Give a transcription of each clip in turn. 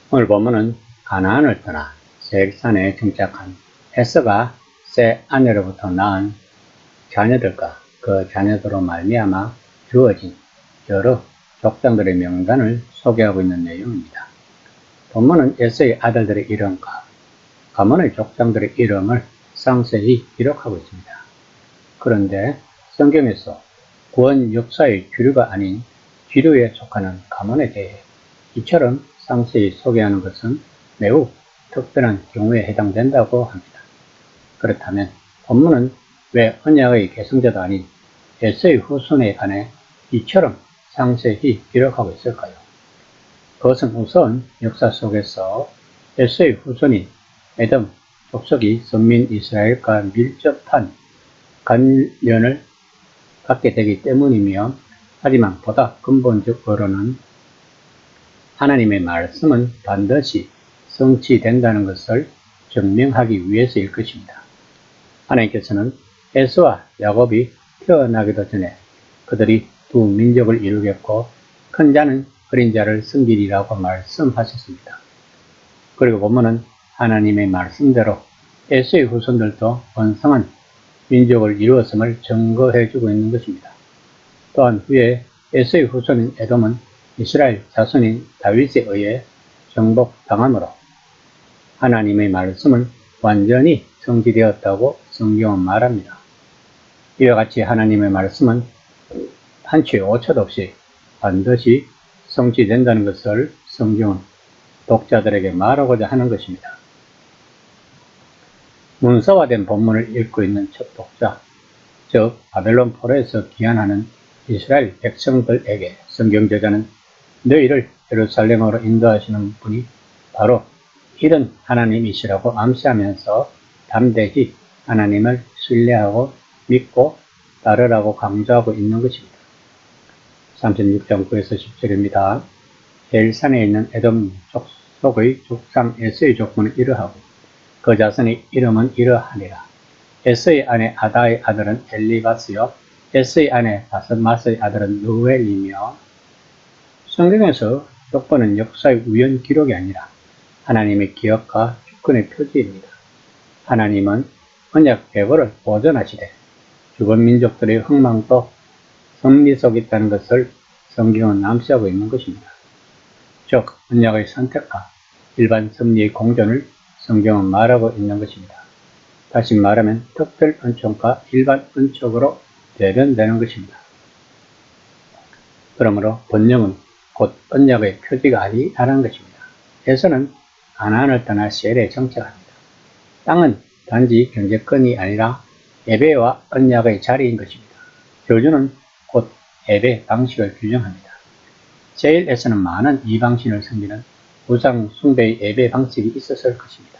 오늘 본문은 가나안을 떠나 세일산에 정착한 에서가 세 아내로부터 낳은 자녀들과 그 자녀들로 말미암아 주어진 여러 족장들의 명단을 소개하고 있는 내용입니다. 본문은 에서의 아들들의 이름과 가문의 족장들의 이름을 상세히 기록하고 있습니다. 그런데 성경에서 구원 역사의 주류가 아닌 뒤류에 속하는 가문에 대해 이처럼 상세히 소개하는 것은 매우 특별한 경우에 해당된다고 합니다. 그렇다면 본문은 왜 언약의 계승자도 아닌 에서의 후손에 관해 이처럼 상세히 기록하고 있을까요? 그것은 우선 역사 속에서 에서의 후손인 에돔 족속이 선민 이스라엘과 밀접한 관련을 갖게 되기 때문이며, 하지만 보다 근본적으로는 하나님의 말씀은 반드시 성취된다는 것을 증명하기 위해서일 것입니다. 하나님께서는 에서와 야곱이 태어나기도 전에 그들이 두 민족을 이루겠고 큰 자는 어린 자를 섬기리라고 말씀하셨습니다. 그리고 본문은 하나님의 말씀대로 에서의 후손들도 번성한 민족을 이루었음을 증거해주고 있는 것입니다. 또한 후에 에서의 후손인 에돔은 이스라엘 자손인 다윗에 의해 정복당함으로 하나님의 말씀은 완전히 성취되었다고 성경은 말합니다. 이와 같이 하나님의 말씀은 한치의 오차도 없이 반드시 성취된다는 것을 성경은 독자들에게 말하고자 하는 것입니다. 문서화된 본문을 읽고 있는 첫 독자, 즉 바벨론 포로에서 귀환하는 이스라엘 백성들에게 성경 저자는 너희를 예루살렘으로 인도하시는 분이 바로 이런 하나님이시라고 암시하면서 담대히 하나님을 신뢰하고 믿고 따르라고 강조하고 있는 것입니다. 36장 9에서 10절입니다. 세일산에 있는 에돔 족속의 족장 에서의 족보는 이러하고 그 자손의 이름은 이러하니라. 에서의 아내 아다의 아들은 엘리바스요 에서의 아내 바스맛의 아들은 누엘이며. 성경에서 족보는 역사의 우연 기록이 아니라 하나님의 기억과 주권의 표지입니다. 하나님은 언약 계보를 보존하시되 주변 민족들의 흥망도 섭리 속에 있다는 것을 성경은 암시하고 있는 것입니다. 즉 언약의 선택과 일반 섭리의 공존을 성경은 말하고 있는 것입니다. 다시 말하면 특별 은총과 일반 은총으로 대변되는 것입니다. 그러므로 번영은 곧 언약의 표지가 아니라는 것입니다. 에서는 가나안을 떠나 세일에 정착합니다. 땅은 단지 경제권이 아니라 예배와 언약의 자리인 것입니다. 교주는 곧 예배 방식을 규정합니다. 세일에서는 많은 이방신을 섬기는 우상 숭배의 예배 방식이 있었을 것입니다.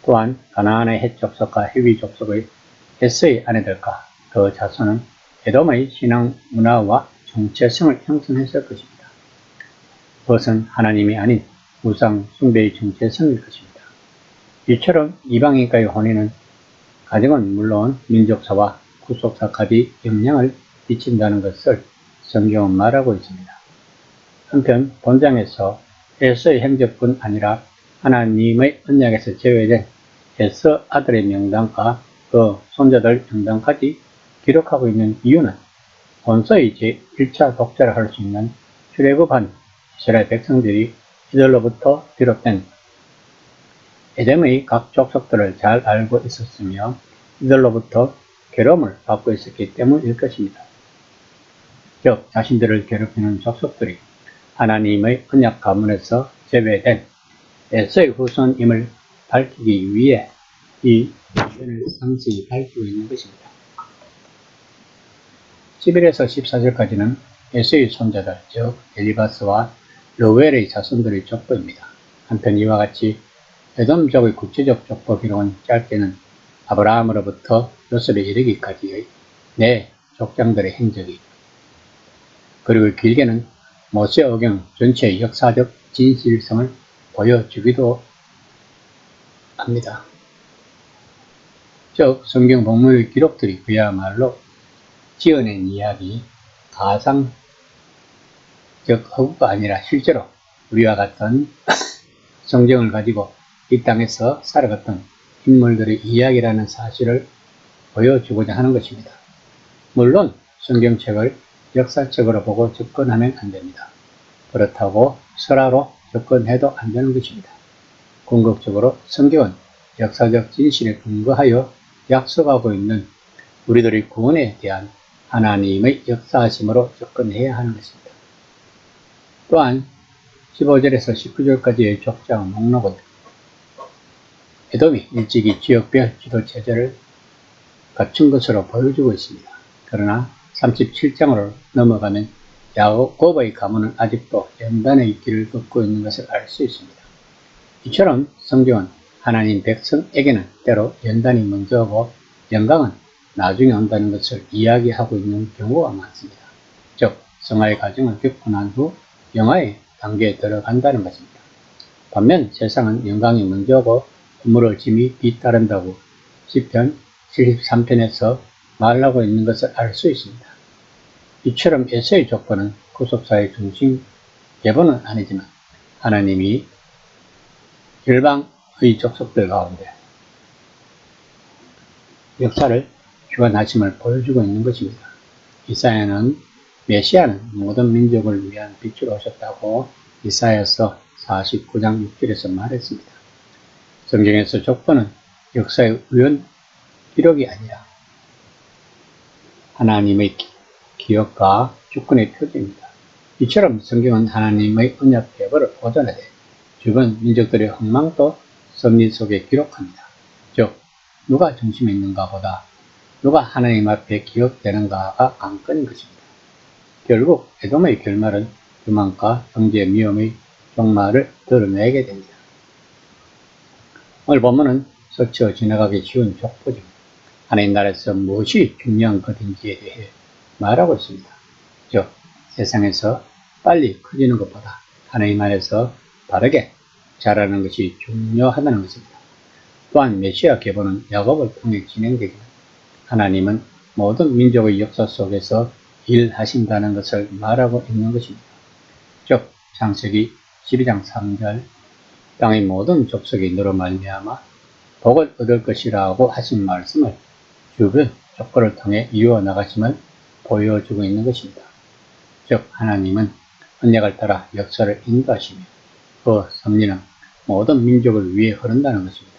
또한 가나안의 헷 족속과 히위 족속의 에서의 아내들과 그 자손은 에돔의 신앙 문화와 정체성을 형성했을 것입니다. 그것은 하나님이 아닌 우상 숭배의 정체성일 것입니다. 이처럼 이방인과의 혼인은 가정은 물론 민족사와 구속사까지 영향을 미친다는 것을 성경은 말하고 있습니다. 한편 본장에서 에서의 행적뿐 아니라 하나님의 언약에서 제외된 에서 아들의 명단과 그 손자들 명단까지 기록하고 있는 이유는 본서의 제1차 독자를 할 수 있는 출애굽한 이스라엘 백성들이 이들로부터 비롯된 에돔의 각 족속들을 잘 알고 있었으며 이들로부터 괴로움을 받고 있었기 때문일 것입니다. 즉 자신들을 괴롭히는 족속들이 하나님의 언약 가문에서 제외된 에서의 후손임을 밝히기 위해 이 의견을 상세히 밝히고 있는 것입니다. 11에서 14절까지는 에서의 손자들, 즉 엘리바스와 르웰의 자손들의 족보입니다. 한편 이와 같이 에돔족의 구체적 족보 기록은 짧게는 아브라함으로부터 요셉에 이르기까지의 네 족장들의 행적이, 그리고 길게는 모세오경 전체의 역사적 진실성을 보여주기도 합니다. 즉 성경 본문의 기록들이 그야말로 지어낸 이야기, 가상, 즉 허구가 아니라 실제로 우리와 같은 성경을 가지고 이 땅에서 살아갔던 인물들의 이야기라는 사실을 보여주고자 하는 것입니다. 물론 성경책을 역사책으로 보고 접근하면 안 됩니다. 그렇다고 설화로 접근해도 안 되는 것입니다. 궁극적으로 성경은 역사적 진실에 근거하여 약속하고 있는 우리들의 구원에 대한 하나님의 역사하심으로 접근해야 하는 것입니다. 또한 15절에서 19절까지의 족장 목록은 에돔이 일찍이 지역별 지도체제를 갖춘 것으로 보여주고 있습니다. 그러나 37장으로 넘어가면 야곱의 가문은 아직도 연단의 길을 걷고 있는 것을 알 수 있습니다. 이처럼 성경은 하나님 백성에게는 때로 연단이 먼저 오고 영광은 나중에 온다는 것을 이야기하고 있는 경우가 많습니다. 즉 성화의 과정을 겪고 난 후 영화의 단계에 들어간다는 것입니다. 반면 세상은 영광이 먼저 오고 허물을 짐이 뒤따른다고 시편 73편에서 말하고 있는 것을 알 수 있습니다. 이처럼 에서의 조건은 구속사의 중심 계보는 아니지만 하나님이 열방의 족속들 가운데 역사를 주관하심을 보여주고 있는 것입니다. 이사야는 메시아는 모든 민족을 위한 빛으로 오셨다고 이사야서 49장 6절에서 말했습니다. 성경에서 족보는 역사의 우연 기록이 아니라 하나님의 기억과 주권의 표지입니다. 이처럼 성경은 하나님의 언약 계보를 보존하되 주변 민족들의 흥망도 섭리 속에 기록합니다. 즉 누가 중심에 있는가 보다 누가 하나님 앞에 기억되는가가 관건인 것입니다. 결국 에돔의 결말은 교만과 경제 위험의 종말을 드러내게 됩니다. 오늘 본문은 스쳐 지나가기 쉬운 족보죠. 하나님 나라에서 무엇이 중요한 것인지에 대해 말하고 있습니다. 즉 세상에서 빨리 커지는 것보다 하나님 안에서 바르게 자라는 것이 중요하다는 것입니다. 또한 메시아 계보는 야곱을 통해 진행되기는 하나님은 모든 민족의 역사 속에서 일하신다는 것을 말하고 있는 것입니다. 즉 창세기 12장 3절 땅의 모든 족속이 너로 말미암아 복을 얻을 것이라고 하신 말씀을 주변 족보를 통해 이루어 나가심을 보여주고 있는 것입니다. 즉 하나님은 언약을 따라 역사를 인도하시며 그 섭리는 모든 민족을 위해 흐른다는 것입니다.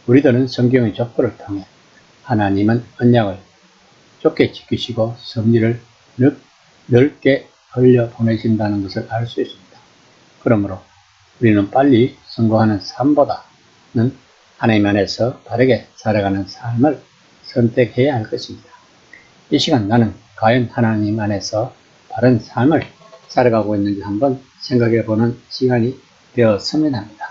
우리들은 성경의 족보를 통해 하나님은 언약을 좁게 지키시고 섭리를 넓게 흘려 보내신다는 것을 알 수 있습니다. 그러므로 우리는 빨리 성공하는 삶보다는 하나님 안에서 바르게 살아가는 삶을 선택해야 할 것입니다. 이 시간 나는 과연 하나님 안에서 바른 삶을 살아가고 있는지 한번 생각해 보는 시간이 되었으면 합니다.